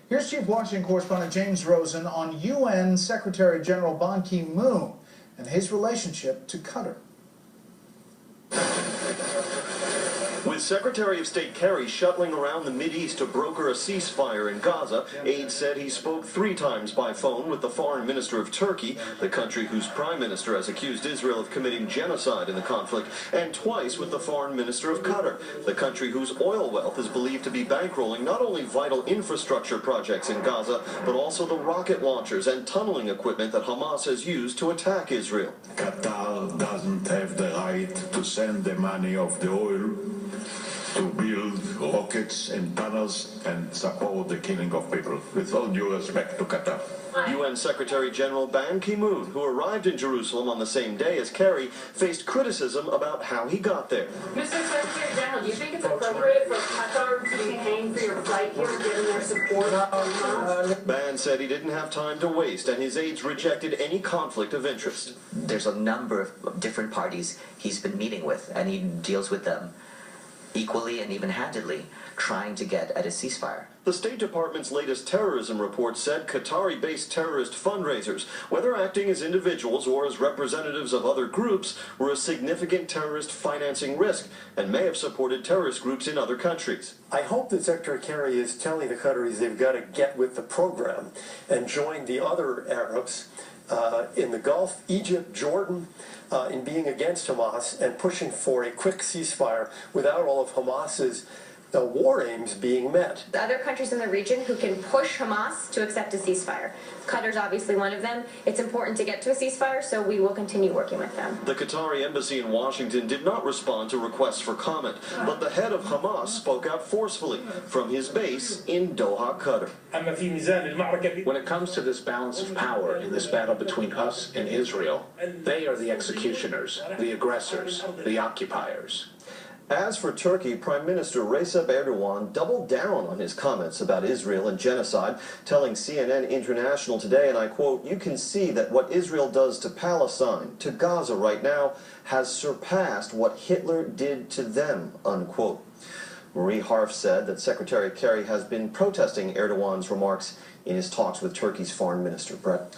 Here's Chief Washington correspondent James Rosen on UN Secretary General Ban Ki-moon and his relationship to Qatar. With Secretary of State Kerry shuttling around the Mideast to broker a ceasefire in Gaza, aides said he spoke 3 times by phone with the foreign minister of Turkey, the country whose prime minister has accused Israel of committing genocide in the conflict, and twice with the foreign minister of Qatar, the country whose oil wealth is believed to be bankrolling not only vital infrastructure projects in Gaza, but also the rocket launchers and tunneling equipment that Hamas has used to attack Israel. Qatar doesn't have the right to send the money of the oil to build rockets and tunnels and support the killing of people. With all due respect to Qatar. UN Secretary General Ban Ki-moon, who arrived in Jerusalem on the same day as Kerry, faced criticism about how he got there. Mr. Secretary General, do you think it's appropriate for Qatar to be paying for your flight here, given their support of Hamas? Ban said he didn't have time to waste, and his aides rejected any conflict of interest. There's a number of different parties he's been meeting with, and he deals with them equally and even-handedly, trying to get at a ceasefire. The State Department's latest terrorism report said Qatari-based terrorist fundraisers, whether acting as individuals or as representatives of other groups, were a significant terrorist financing risk and may have supported terrorist groups in other countries. I hope that Secretary Kerry is telling the Qataris they've got to get with the program and join the other Arabs in the Gulf, Egypt, Jordan, in being against Hamas and pushing for a quick ceasefire without all of Hamas's war aims being met. The other countries in the region who can push Hamas to accept a ceasefire. Qatar's obviously one of them. It's important to get to a ceasefire, so we will continue working with them. The Qatari embassy in Washington did not respond to requests for comment, but the head of Hamas spoke out forcefully from his base in Doha, Qatar. When it comes to this balance of power in this battle between us and Israel, they are the executioners, the aggressors, the occupiers. As for Turkey, Prime Minister Recep Erdogan doubled down on his comments about Israel and genocide, telling CNN International today, and I quote, "You can see that what Israel does to Palestine, to Gaza right now, has surpassed what Hitler did to them," unquote. Marie Harf said that Secretary Kerry has been protesting Erdogan's remarks in his talks with Turkey's foreign minister. Brett.